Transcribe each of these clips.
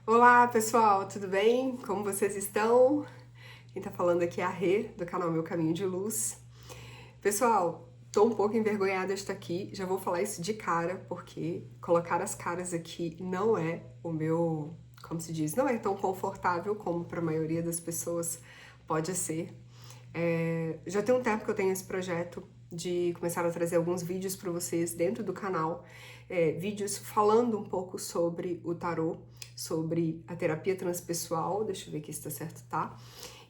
Olá pessoal, tudo bem? Como vocês estão? Quem tá falando aqui é a Rê, do canal Meu Caminho de Luz. Pessoal, tô um pouco envergonhada de estar aqui, já vou falar isso de cara, porque colocar as caras aqui não é o meu, como se diz, não é tão confortável como para a maioria das pessoas pode ser. Já tem um tempo que eu tenho esse projeto de começar a trazer alguns vídeos para vocês dentro do canal, vídeos falando um pouco sobre o tarô, sobre a terapia transpessoal, deixa eu ver aqui se tá certo, tá?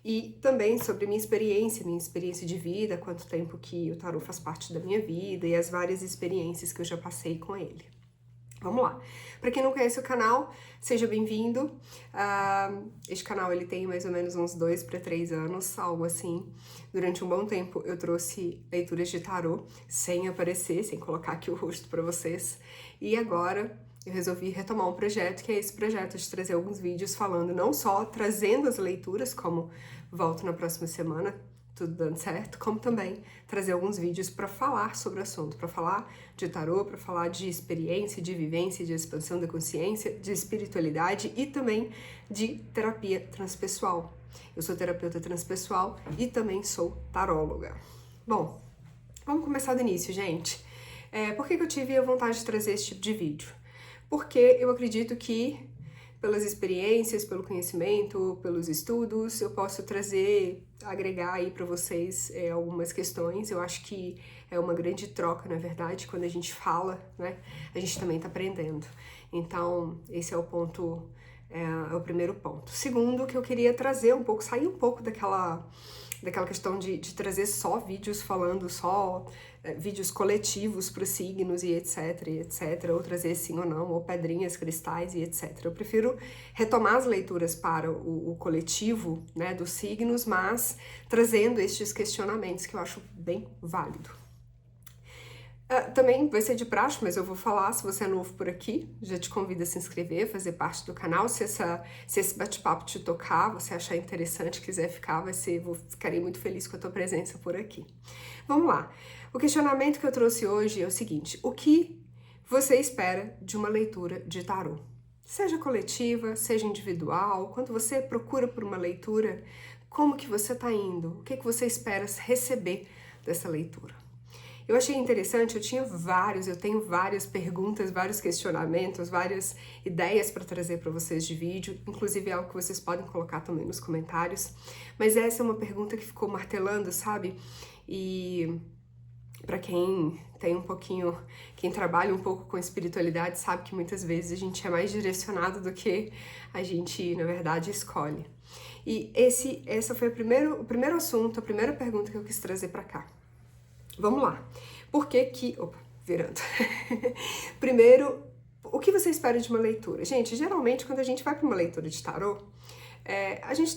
E também sobre minha experiência de vida, quanto tempo que o tarô faz parte da minha vida e as várias experiências que eu já passei com ele. Vamos lá. Para quem não conhece o canal, seja bem-vindo. Este canal ele tem mais ou menos uns 2 para 3 anos, algo assim. Durante um bom tempo eu trouxe leituras de tarô sem aparecer, sem colocar aqui o rosto para vocês. E agora eu resolvi retomar um projeto, que é esse projeto de trazer alguns vídeos falando, não só trazendo as leituras, como volto na próxima semana, tudo dando certo, como também trazer alguns vídeos para falar sobre o assunto, para falar de tarô, para falar de experiência, de vivência, de expansão da consciência, de espiritualidade e também de terapia transpessoal. Eu sou terapeuta transpessoal e também sou taróloga. Bom, vamos começar do início, gente. Por que eu tive a vontade de trazer esse tipo de vídeo? Porque eu acredito que pelas experiências, pelo conhecimento, pelos estudos, eu posso trazer, agregar aí para vocês algumas questões. Eu acho que é uma grande troca, na verdade, quando a gente fala, né? A gente também tá aprendendo. Então, esse é o ponto, é o primeiro ponto. Segundo, que eu queria trazer um pouco, sair um pouco daquela questão de trazer só vídeos falando só vídeos coletivos para os signos e etc, ou trazer sim ou não, ou pedrinhas, cristais e etc. Eu prefiro retomar as leituras para o coletivo, né, dos signos, mas trazendo estes questionamentos que eu acho bem válido. Também vai ser de praxe, mas eu vou falar, se você é novo por aqui, já te convido a se inscrever, fazer parte do canal. Se esse bate-papo te tocar, você achar interessante, quiser ficar, ficarei muito feliz com a tua presença por aqui. Vamos lá. O questionamento que eu trouxe hoje é o seguinte: o que você espera de uma leitura de tarô? Seja coletiva, seja individual, quando você procura por uma leitura, como que você está indo? O que você espera receber dessa leitura? Eu achei interessante, eu tenho várias perguntas, vários questionamentos, várias ideias para trazer para vocês de vídeo, inclusive é algo que vocês podem colocar também nos comentários, mas essa é uma pergunta que ficou martelando, sabe? E para quem tem quem trabalha um pouco com espiritualidade, sabe que muitas vezes a gente é mais direcionado do que a gente, na verdade, escolhe. E esse foi o primeiro assunto, a primeira pergunta que eu quis trazer para cá. Vamos lá. Por que que... Opa, virando. Primeiro, o que você espera de uma leitura? Gente, geralmente quando a gente vai para uma leitura de tarô, a gente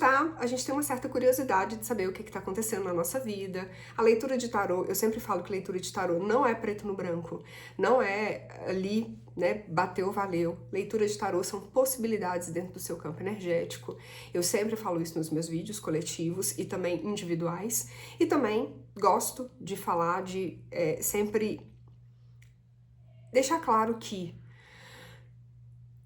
tem uma certa curiosidade de saber o que está acontecendo na nossa vida. A leitura de tarô, eu sempre falo que leitura de tarô não é preto no branco, não é ali, né, bateu, valeu. Leitura de tarô são possibilidades dentro do seu campo energético. Eu sempre falo isso nos meus vídeos coletivos e também individuais. E também gosto de falar sempre deixar claro que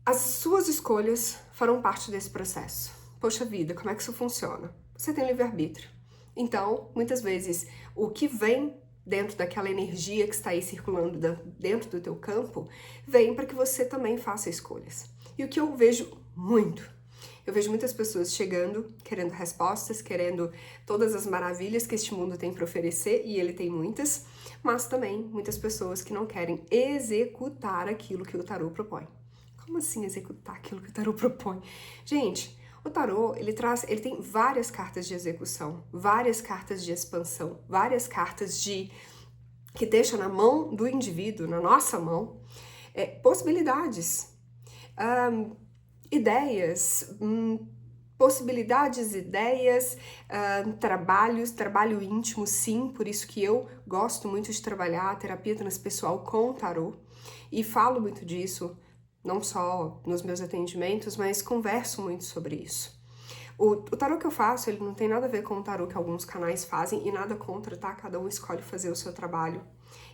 as suas escolhas farão parte desse processo. Poxa vida, como é que isso funciona? Você tem livre-arbítrio. Então, muitas vezes, o que vem dentro daquela energia que está aí circulando dentro do teu campo, vem para que você também faça escolhas. E o que eu vejo muitas pessoas chegando, querendo respostas, querendo todas as maravilhas que este mundo tem para oferecer, e ele tem muitas, mas também muitas pessoas que não querem executar aquilo que o tarô propõe. Como assim executar aquilo que o tarô propõe? Gente, o tarô, ele tem várias cartas de execução, várias cartas de expansão, várias cartas que deixa na mão do indivíduo, na nossa mão, possibilidades, ideias, trabalho íntimo, sim, por isso que eu gosto muito de trabalhar a terapia transpessoal com o tarô, e falo muito disso, não só nos meus atendimentos, mas converso muito sobre isso. O tarô que eu faço, ele não tem nada a ver com o tarô que alguns canais fazem e nada contra, tá? Cada um escolhe fazer o seu trabalho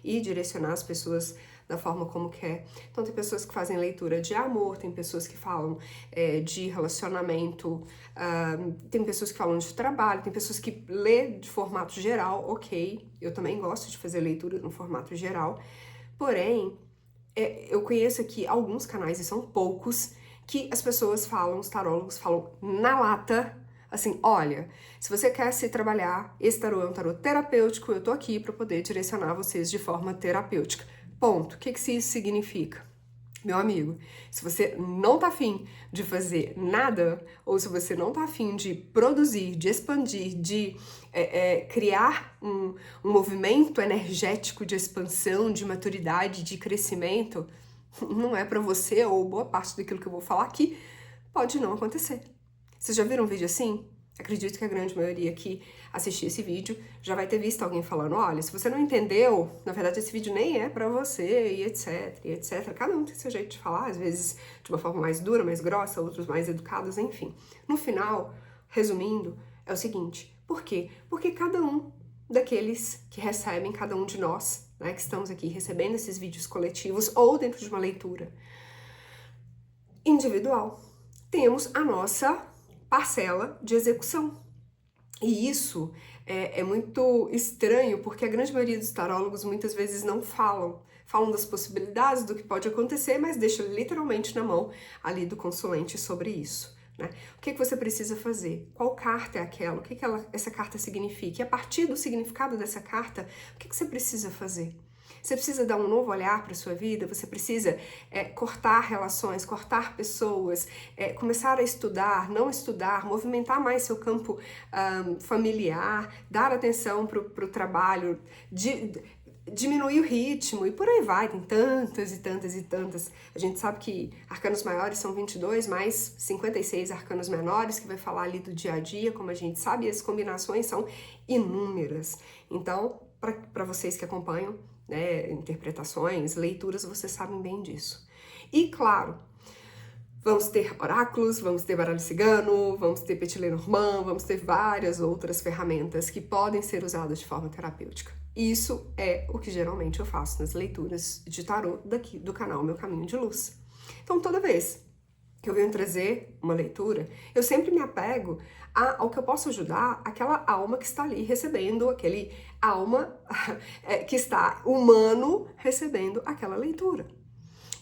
e direcionar as pessoas da forma como quer. Então tem pessoas que fazem leitura de amor, tem pessoas que falam de relacionamento, tem pessoas que falam de trabalho, tem pessoas que lê de formato geral, ok, eu também gosto de fazer leitura no formato geral, porém, eu conheço aqui alguns canais, e são poucos, que as pessoas falam, os tarólogos falam na lata, assim, olha, se você quer se trabalhar, esse tarô é um tarô terapêutico, eu tô aqui para poder direcionar vocês de forma terapêutica. Ponto. O que isso significa? Meu amigo, se você não tá afim de fazer nada, ou se você não tá afim de produzir, de expandir, de criar um movimento energético de expansão, de maturidade, de crescimento, não é pra você, ou boa parte daquilo que eu vou falar aqui, pode não acontecer. Vocês já viram um vídeo assim? Acredito que a grande maioria que assistir esse vídeo já vai ter visto alguém falando, olha, se você não entendeu, na verdade esse vídeo nem é pra você, e etc, e etc. Cada um tem seu jeito de falar, às vezes de uma forma mais dura, mais grossa, outros mais educados, enfim. No final, resumindo, é o seguinte, por quê? Porque cada um daqueles que recebem, cada um de nós, né, que estamos aqui recebendo esses vídeos coletivos ou dentro de uma leitura individual, temos a nossa parcela de execução. E isso é muito estranho, porque a grande maioria dos tarólogos muitas vezes não falam. Falam das possibilidades, do que pode acontecer, mas deixa literalmente na mão ali do consulente sobre isso. Né? O que você precisa fazer? Qual carta é aquela? O que essa carta significa? E a partir do significado dessa carta, o que você precisa fazer? Você precisa dar um novo olhar para a sua vida, você precisa cortar relações, cortar pessoas, começar a estudar, não estudar, movimentar mais seu campo familiar, dar atenção para o trabalho, diminuir o ritmo e por aí vai, tem tantas e tantas e tantas. A gente sabe que arcanos maiores são 22, mais 56 arcanos menores, que vai falar ali do dia a dia, como a gente sabe, e as combinações são inúmeras. Então, para vocês que acompanham, né, interpretações, leituras, vocês sabem bem disso. E claro, vamos ter oráculos, vamos ter baralho cigano, vamos ter Petit Lenormand, vamos ter várias outras ferramentas que podem ser usadas de forma terapêutica. Isso é o que geralmente eu faço nas leituras de tarô daqui do canal Meu Caminho de Luz. Então, toda vez que eu venho trazer uma leitura, eu sempre me apego ao que eu posso ajudar aquela alma que está ali recebendo, aquele alma que está humano recebendo aquela leitura.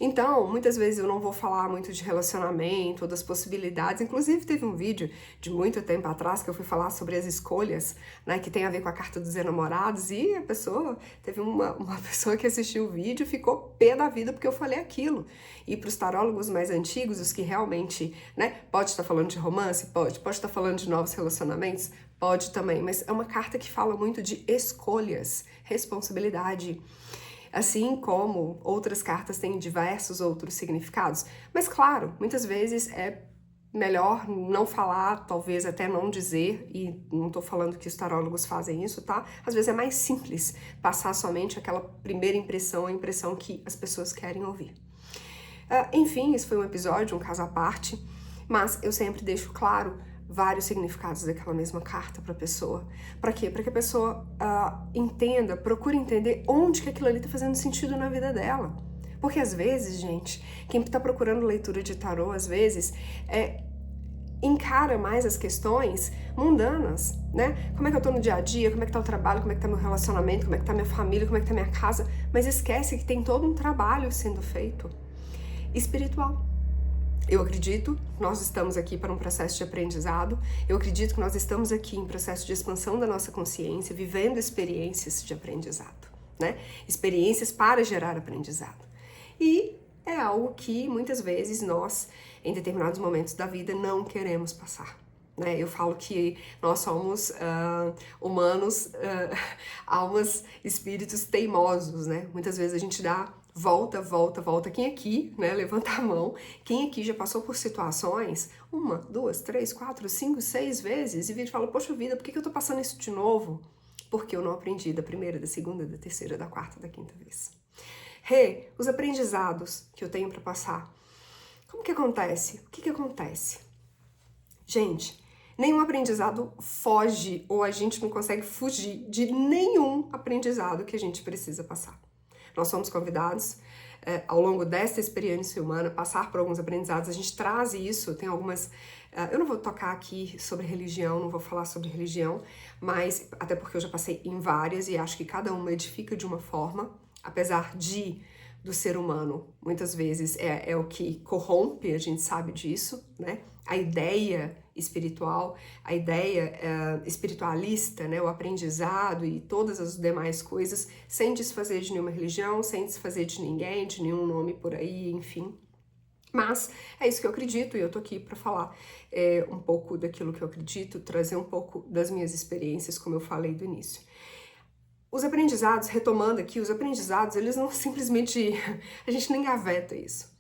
Então, muitas vezes eu não vou falar muito de relacionamento ou das possibilidades. Inclusive, teve um vídeo de muito tempo atrás que eu fui falar sobre as escolhas, né, que tem a ver com a carta dos enamorados, e a pessoa, teve uma pessoa que assistiu o vídeo e ficou pé da vida porque eu falei aquilo. E para os tarólogos mais antigos, os que realmente, né, pode estar falando de romance? Pode estar falando de novos relacionamentos? Pode também, mas é uma carta que fala muito de escolhas, responsabilidade. Assim como outras cartas têm diversos outros significados. Mas claro, muitas vezes é melhor não falar, talvez até não dizer, e não tô falando que os tarólogos fazem isso, tá? Às vezes é mais simples passar somente aquela primeira impressão, a impressão que as pessoas querem ouvir. Enfim, esse foi um episódio, um caso à parte, mas eu sempre deixo claro vários significados daquela mesma carta para a pessoa. Para quê? Para que a pessoa entenda, procure entender onde que aquilo ali está fazendo sentido na vida dela. Porque às vezes, gente, quem está procurando leitura de tarô, às vezes, encara mais as questões mundanas, né? Como é que eu tô no dia a dia, como é que tá o trabalho, como é que tá meu relacionamento, como é que tá minha família, como é que tá minha casa, mas esquece que tem todo um trabalho sendo feito espiritual. Eu acredito que nós estamos aqui para um processo de aprendizado, eu acredito que nós estamos aqui em processo de expansão da nossa consciência, vivendo experiências de aprendizado, né? Experiências para gerar aprendizado. E é algo que muitas vezes nós, em determinados momentos da vida, não queremos passar. Né? Eu falo que nós somos humanos, almas, espíritos teimosos, né? Muitas vezes a gente dá volta. Quem aqui, né, levanta a mão, quem aqui já passou por situações 1, 2, 3, 4, 5, 6 vezes e vira e fala, poxa vida, por que eu tô passando isso de novo? Porque eu não aprendi da primeira, da segunda, da terceira, da quarta, da quinta vez. Os aprendizados que eu tenho para passar. Como que acontece? O que acontece? Gente, nenhum aprendizado foge ou a gente não consegue fugir de nenhum aprendizado que a gente precisa passar. nós somos convidados ao longo desta experiência humana, passar por alguns aprendizados, a gente traz isso, tem algumas... eu não vou tocar aqui sobre religião, não vou falar sobre religião, mas até porque eu já passei em várias e acho que cada uma edifica de uma forma, apesar do ser humano, muitas vezes é o que corrompe, a gente sabe disso, né? A ideia espiritual, a ideia espiritualista, né? O aprendizado e todas as demais coisas, sem desfazer de nenhuma religião, sem desfazer de ninguém, de nenhum nome por aí, enfim. Mas é isso que eu acredito e eu tô aqui para falar um pouco daquilo que eu acredito, trazer um pouco das minhas experiências, como eu falei do início. Os aprendizados, retomando aqui, os aprendizados, eles não simplesmente... a gente nem gaveta isso.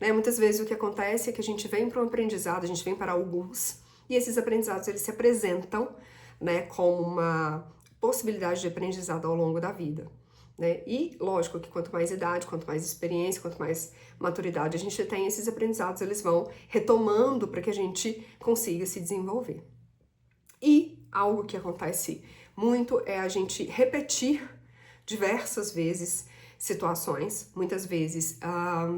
Né? Muitas vezes o que acontece é que a gente vem para um aprendizado, a gente vem para alguns, e esses aprendizados eles se apresentam, né, como uma possibilidade de aprendizado ao longo da vida. Né? E lógico que quanto mais idade, quanto mais experiência, quanto mais maturidade a gente tem, esses aprendizados eles vão retomando para que a gente consiga se desenvolver. E algo que acontece muito é a gente repetir diversas vezes situações, muitas vezes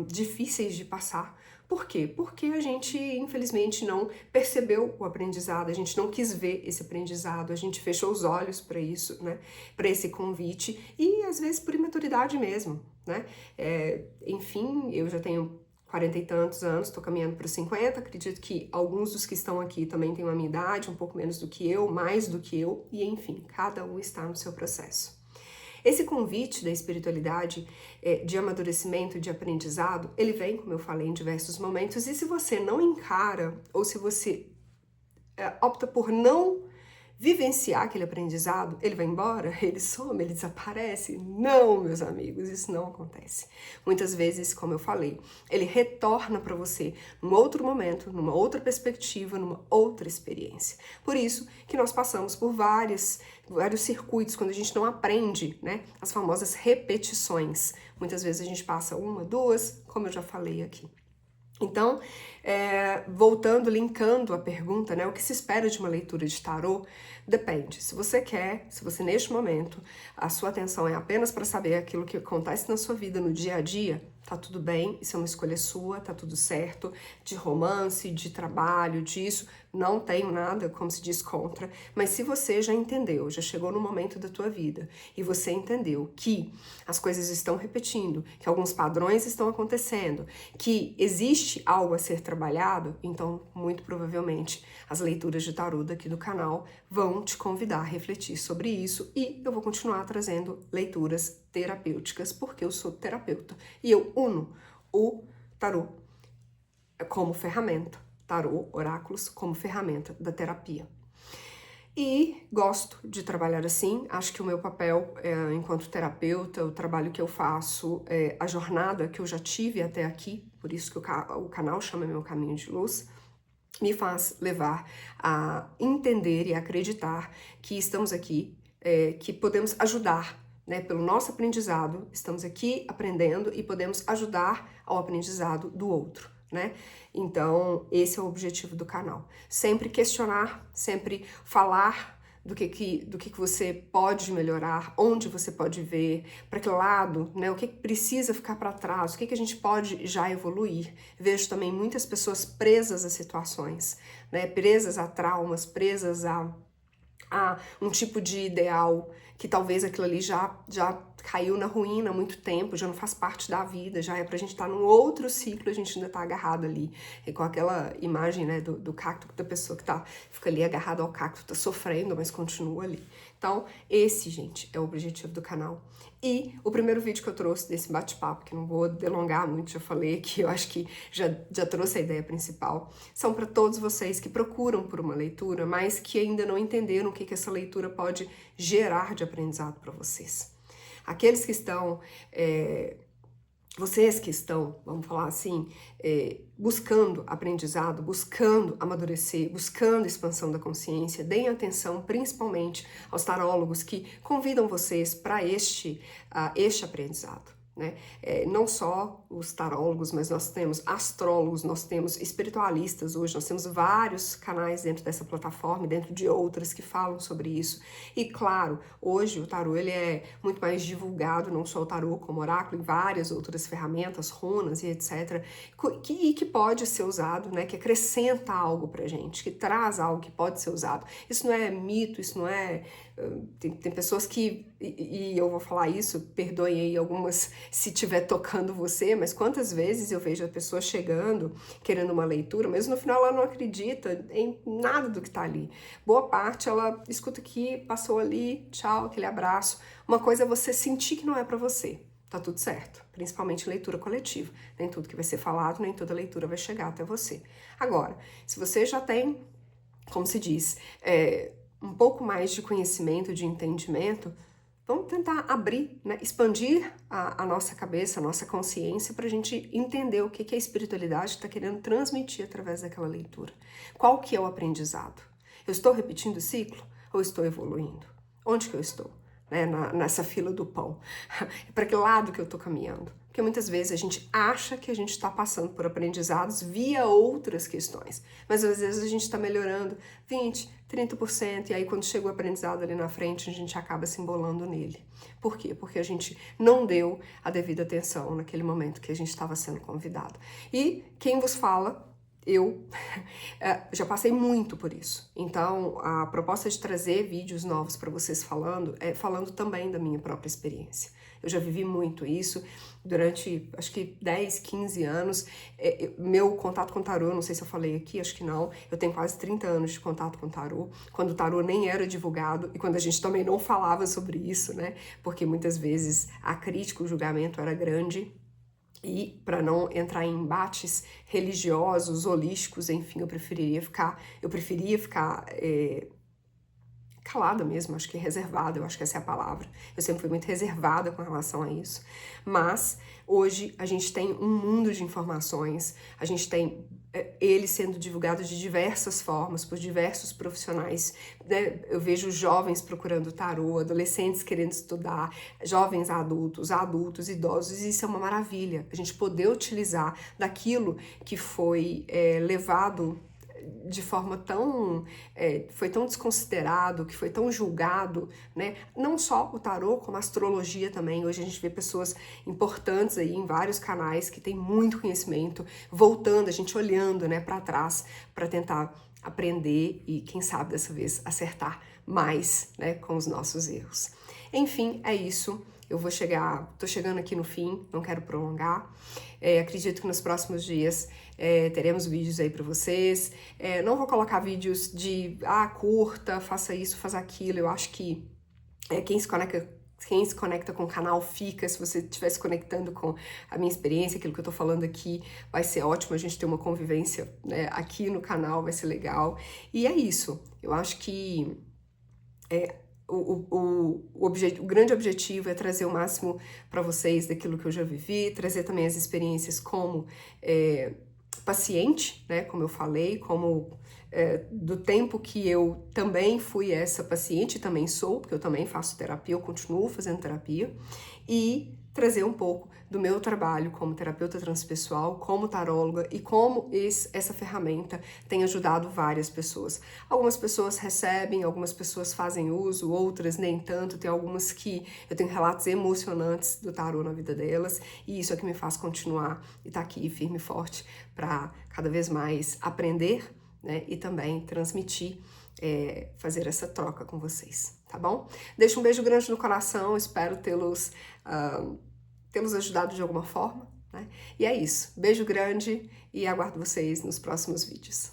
difíceis de passar. Por quê? Porque a gente, infelizmente, não percebeu o aprendizado, a gente não quis ver esse aprendizado, a gente fechou os olhos para isso, né? Para esse convite, e às vezes por imaturidade mesmo, né? Enfim, eu já tenho 40 e tantos anos, tô caminhando para os 50, acredito que alguns dos que estão aqui também têm a minha idade, um pouco menos do que eu, mais do que eu, e enfim, cada um está no seu processo. Esse convite da espiritualidade, de amadurecimento, de aprendizado, ele vem, como eu falei, em diversos momentos, e se você não encara, ou se você opta por não vivenciar aquele aprendizado, ele vai embora, ele some, ele desaparece? Não, meus amigos, isso não acontece. Muitas vezes, como eu falei, ele retorna para você num outro momento, numa outra perspectiva, numa outra experiência. Por isso que nós passamos por vários circuitos, quando a gente não aprende, né, as famosas repetições. Muitas vezes a gente passa uma, duas, como eu já falei aqui. Então, voltando, linkando a pergunta, né, o que se espera de uma leitura de tarô, depende. Se você neste momento, a sua atenção é apenas para saber aquilo que acontece na sua vida no dia a dia, tá tudo bem, isso é uma escolha sua, tá tudo certo, de romance, de trabalho, disso, não tenho nada, como se diz, contra, mas se você já entendeu, já chegou no momento da tua vida e você entendeu que as coisas estão repetindo, que alguns padrões estão acontecendo, que existe algo a ser trabalhado, então, muito provavelmente, as leituras de tarô daqui do canal vão te convidar a refletir sobre isso e eu vou continuar trazendo leituras terapêuticas, porque eu sou terapeuta e eu uno o tarô como ferramenta, tarô, oráculos, como ferramenta da terapia. E gosto de trabalhar assim, acho que o meu papel enquanto terapeuta, o trabalho que eu faço, a jornada que eu já tive até aqui, por isso que o canal chama Meu Caminho de Luz, me faz levar a entender e acreditar que estamos aqui, que podemos ajudar, né, pelo nosso aprendizado, estamos aqui aprendendo e podemos ajudar ao aprendizado do outro, né? Então, esse é o objetivo do canal. Sempre questionar, sempre falar do que você pode melhorar, onde você pode ver, para que lado, né? O que precisa ficar para trás, o que a gente pode já evoluir. Vejo também muitas pessoas presas a situações, né? Presas a traumas, presas a um tipo de ideal que talvez aquilo ali já caiu na ruína há muito tempo, já não faz parte da vida, já é pra gente estar num outro ciclo, a gente ainda tá agarrado ali. É com aquela imagem, né, do cacto, da pessoa que fica ali agarrada ao cacto, tá sofrendo, mas continua ali. Então, esse, gente, é o objetivo do canal. E o primeiro vídeo que eu trouxe desse bate-papo, que não vou delongar muito, já falei aqui, eu acho que já trouxe a ideia principal, são para todos vocês que procuram por uma leitura, mas que ainda não entenderam o que essa leitura pode gerar de aprendizado para vocês. Aqueles que estão, vocês que estão, vamos falar assim, buscando aprendizado, buscando amadurecer, buscando expansão da consciência, deem atenção principalmente aos tarólogos que convidam vocês para este aprendizado. né? Não só os tarólogos, mas nós temos astrólogos, nós temos espiritualistas hoje, nós temos vários canais dentro dessa plataforma, dentro de outras que falam sobre isso. E claro, hoje o tarô ele é muito mais divulgado, não só o tarô como oráculo, em várias outras ferramentas, runas e etc, que pode ser usado, né? Que acrescenta algo pra gente, que traz algo que pode ser usado. Isso não é mito, isso não é... Tem pessoas que, e eu vou falar isso, perdoem aí algumas se estiver tocando você, mas quantas vezes eu vejo a pessoa chegando, querendo uma leitura, mas no final ela não acredita em nada do que tá ali. Boa parte ela escuta aqui, passou ali, tchau, aquele abraço. Uma coisa é você sentir que não é pra você, tá tudo certo, principalmente leitura coletiva. Nem tudo que vai ser falado, nem toda leitura vai chegar até você. Agora, se você já tem, como se diz, um pouco mais de conhecimento, de entendimento, vamos tentar abrir, né, expandir a nossa cabeça, a nossa consciência para a gente entender o que a espiritualidade está querendo transmitir através daquela leitura. Qual que é o aprendizado? Eu estou repetindo o ciclo ou estou evoluindo? Onde que eu estou? Né, nessa fila do pão? Para que lado que eu estou caminhando? Porque muitas vezes a gente acha que a gente está passando por aprendizados via outras questões, mas às vezes a gente está melhorando 20%, 30%, e aí quando chega o aprendizado ali na frente, a gente acaba se embolando nele. Por quê? Porque a gente não deu a devida atenção naquele momento que a gente estava sendo convidado. E quem vos fala, eu já passei muito por isso. Então, a proposta de trazer vídeos novos para vocês falando também da minha própria experiência. Eu já vivi muito isso durante, acho que 10, 15 anos. Meu contato com tarô, não sei se eu falei aqui, acho que não. Eu tenho quase 30 anos de contato com tarô, quando o tarô nem era divulgado e quando a gente também não falava sobre isso, né? Porque muitas vezes a crítica, o julgamento era grande. E para não entrar em embates religiosos, holísticos, enfim, eu preferia ficar calada mesmo, acho que reservada, eu acho que essa é a palavra. Eu sempre fui muito reservada com relação a isso. Mas hoje a gente tem um mundo de informações, a gente tem ele sendo divulgado de diversas formas, por diversos profissionais, né? Eu vejo jovens procurando tarô, adolescentes querendo estudar, jovens adultos, idosos, e isso é uma maravilha. A gente poder utilizar daquilo que foi levado de forma tão, foi tão desconsiderado, que foi tão julgado, né? Não só o tarô, como a astrologia também. Hoje a gente vê pessoas importantes aí em vários canais que têm muito conhecimento, voltando, a gente olhando, né, para trás, para tentar aprender e, quem sabe, dessa vez acertar mais, né, com os nossos erros. Enfim, é isso. Eu tô chegando aqui no fim, não quero prolongar. Acredito que nos próximos dias teremos vídeos aí para vocês. Não vou colocar vídeos de, curta, faça isso, faça aquilo. Eu acho que quem se conecta com o canal fica. Se você estiver se conectando com a minha experiência, aquilo que eu tô falando aqui, vai ser ótimo a gente ter uma convivência, né, aqui no canal, vai ser legal. E é isso. Eu acho que o grande objetivo é trazer o máximo para vocês daquilo que eu já vivi, trazer também as experiências como paciente, né, como eu falei, como do tempo que eu também fui essa paciente, também sou, porque eu também faço terapia, eu continuo fazendo terapia, e trazer um pouco do meu trabalho como terapeuta transpessoal, como taróloga, e como essa ferramenta tem ajudado várias pessoas. Algumas pessoas recebem, algumas pessoas fazem uso, outras nem tanto. Tem algumas que eu tenho relatos emocionantes do tarô na vida delas, e isso é que me faz continuar e estar aqui firme e forte para cada vez mais aprender, né, e também transmitir, fazer essa troca com vocês, tá bom? Deixo um beijo grande no coração, espero tê-los ajudado de alguma forma, né? E é isso, beijo grande e aguardo vocês nos próximos vídeos.